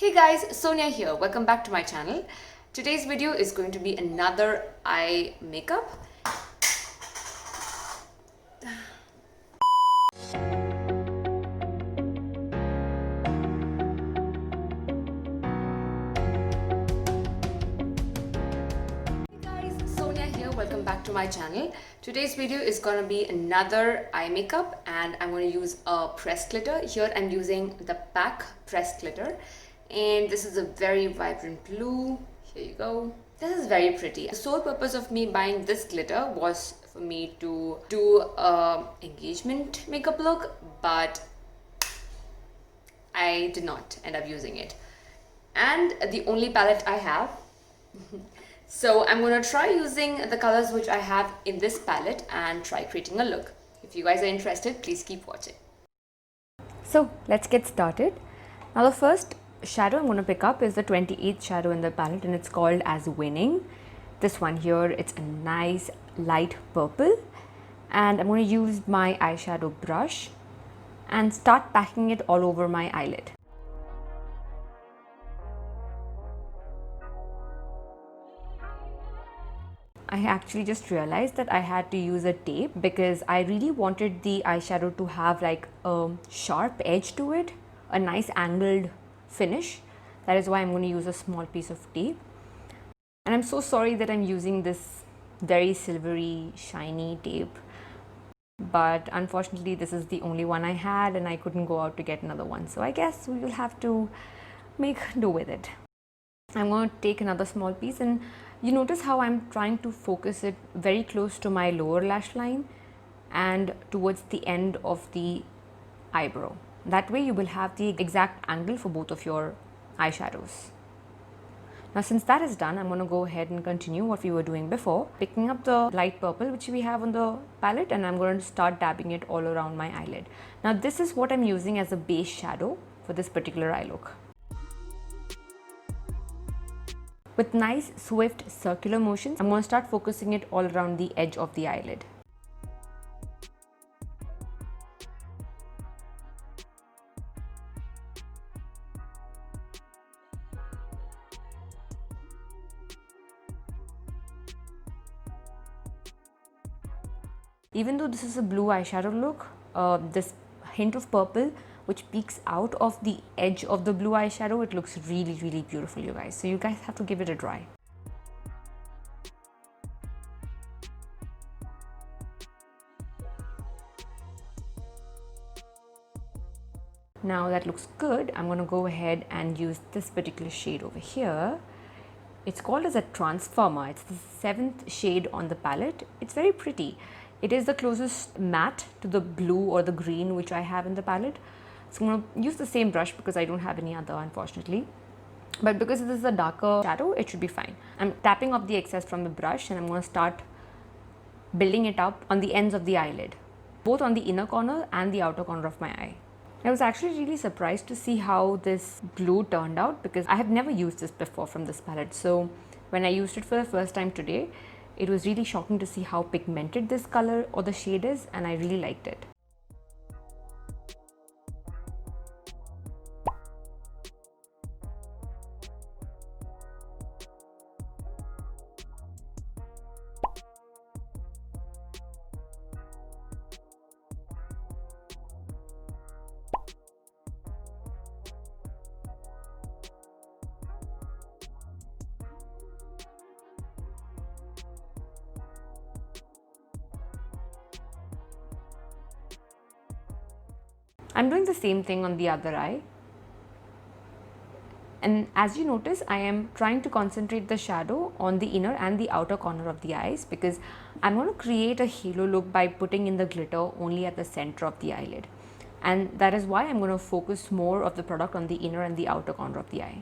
Hey guys, Sonia here. Welcome back to my channel. Today's video is going to be another eye makeup. Welcome back to my channel. Today's video is going to be another eye makeup and I'm going to use a pressed glitter. Here I'm using the PAC pressed glitter and this is a very vibrant blue. Here you go. This is very pretty. The sole purpose of me buying this glitter was for me to do a engagement makeup look, but I did not end up using it. And the only palette I have so I'm going to try using the colors which I have in this palette and try creating a look. If you guys are interested, please keep watching. So let's get started. Now the first shadow I'm going to pick up is the 28th shadow in the palette and it's called as Winning. This one here, it's a nice light purple and I'm going to use my eyeshadow brush and start packing it all over my eyelid. I actually just realized that I had to use a tape because I really wanted the eyeshadow to have like a sharp edge to it, a nice angled finish. That is why I'm going to use a small piece of tape. And I'm so sorry that I'm using this very silvery, shiny tape. But unfortunately, this is the only one I had and I couldn't go out to get another one. So I guess we will have to make do with it. I'm going to take another small piece and you notice how I'm trying to focus it very close to my lower lash line and towards the end of the eyebrow. That way you will have the exact angle for both of your eyeshadows. Now since that is done, I'm going to go ahead and continue what we were doing before, picking up the light purple which we have on the palette and I'm going to start dabbing it all around my eyelid. Now this is what I'm using as a base shadow for this particular eye look. With nice swift circular motions, I'm going to start focusing it all around the edge of the eyelid. Even though this is a blue eyeshadow look, this hint of purple which peeks out of the edge of the blue eyeshadow, it looks really beautiful, you guys. So you guys have to give it a try. Now that looks good. I'm going to go ahead and use this particular shade over here. It's called as a Transformer. It's the 7th shade on the palette. It's very pretty. It is the closest matte to the blue or the green which I have in the palette. So I'm going to use the same brush because I don't have any other, unfortunately. But because this is a darker shadow, it should be fine. I'm tapping off the excess from the brush and I'm going to start building it up on the ends of the eyelid, both on the inner corner and the outer corner of my eye. I was actually really surprised to see how this blue turned out because I have never used this before from this palette. So when I used it for the first time today, it was really shocking to see how pigmented this color or the shade is, and I really liked it. I'm doing the same thing on the other eye. And as you notice, I am trying to concentrate the shadow on the inner and the outer corner of the eyes because I'm going to create a halo look by putting in the glitter only at the center of the eyelid. And that is why I'm going to focus more of the product on the inner and the outer corner of the eye.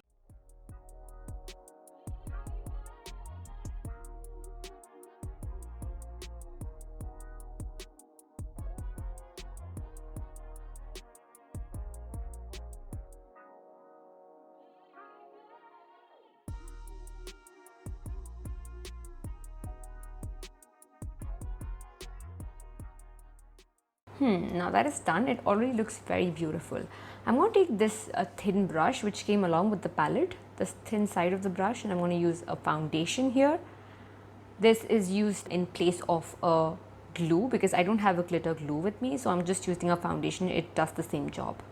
Now that is done, it already looks very beautiful. I'm going to take this thin brush which came along with the palette, this thin side of the brush, and I'm going to use a foundation here. This is used in place of a glue because I don't have a glitter glue with me, so I'm just using a foundation. It does the same job.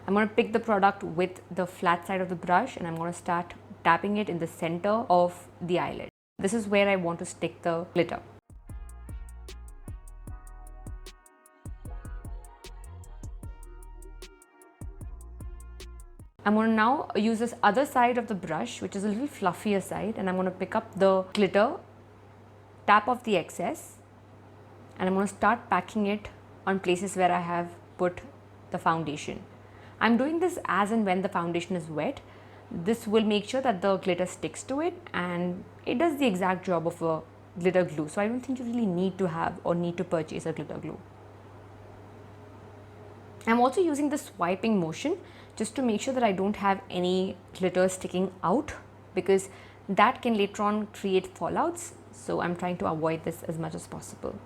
I'm going to pick the product with the flat side of the brush and I'm going to start tapping it in the center of the eyelid. This is where I want to stick the glitter. I'm going to now use this other side of the brush, which is a little fluffier side, and I'm going to pick up the glitter, tap off the excess, and I'm going to start packing it on places where I have put the foundation. I'm doing this as and when the foundation is wet. This will make sure that the glitter sticks to it and it does the exact job of a glitter glue. So I don't think you really need to have or need to purchase a glitter glue. I'm also using the swiping motion just to make sure that I don't have any glitter sticking out, because that can later on create fallouts. So I'm trying to avoid this as much as possible.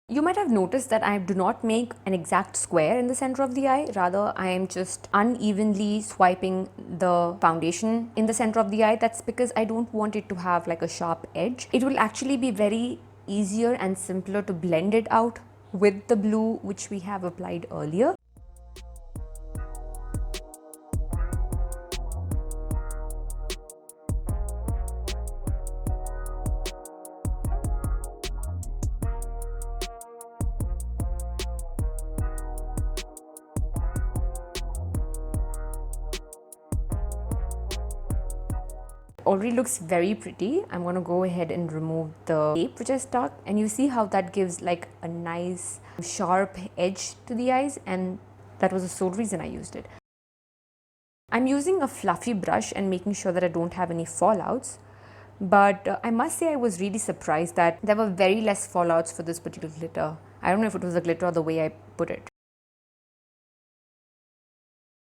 You might have noticed that I do not make an exact square in the center of the eye. Rather, I am just unevenly swiping the foundation in the center of the eye. That's because I don't want it to have like a sharp edge. It will actually be very easier and simpler to blend it out with the blue which we have applied earlier. Already looks very pretty. I'm going to go ahead and remove the tape which I stuck, and you see how that gives like a nice sharp edge to the eyes, and that was the sole reason I used it. I'm using a fluffy brush and making sure that I don't have any fallouts, but I must say I was really surprised that there were very less fallouts for this particular glitter. I don't know if it was the glitter or the way I put it.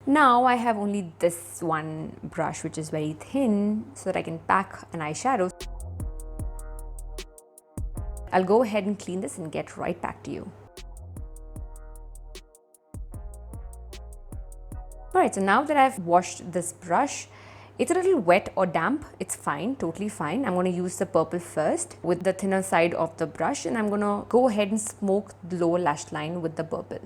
Now I have only this one brush which is very thin so that I can pack an eyeshadow. I'll go ahead and clean this and get right back to you. Alright, so now that I've washed this brush, it's a little wet or damp. It's fine, totally fine. I'm going to use the purple first with the thinner side of the brush, and I'm going to go ahead and smoke the lower lash line with the purple.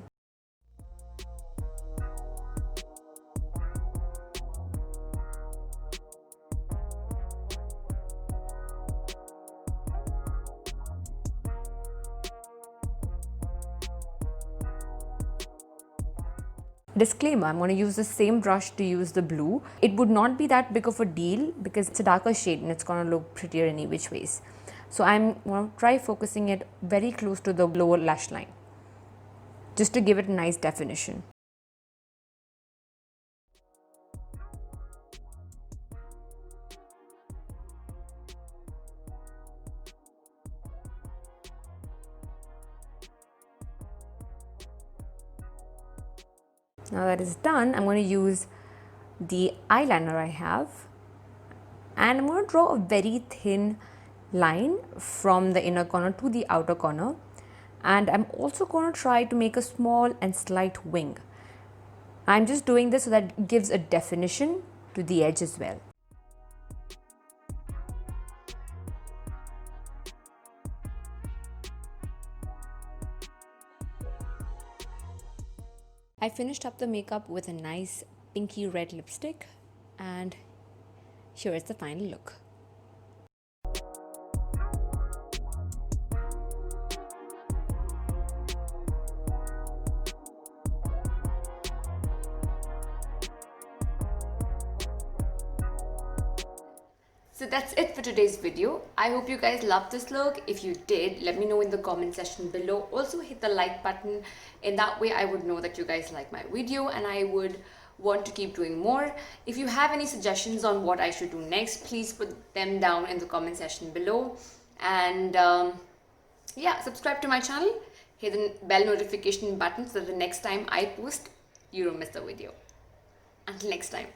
Disclaimer, I'm going to use the same brush to use the blue. It would not be that big of a deal because it's a darker shade and it's going to look prettier any which ways. So I'm going to try focusing it very close to the lower lash line just to give it a nice definition. Now that is done, I'm going to use the eyeliner I have, and I'm going to draw a very thin line from the inner corner to the outer corner, and I'm also going to try to make a small and slight wing. I'm just doing this so that it gives a definition to the edge as well. I finished up the makeup with a nice pinky red lipstick, and here is the final look. So that's it for today's video. I hope you guys loved this look. If you did, let me know in the comment section below. Also hit the like button. In that way I would know that you guys like my video and I would want to keep doing more. If you have any suggestions on what I should do next, please put them down in the comment section below. And yeah, subscribe to my channel, hit the bell notification button so that the next time I post you don't miss the video. Until next time.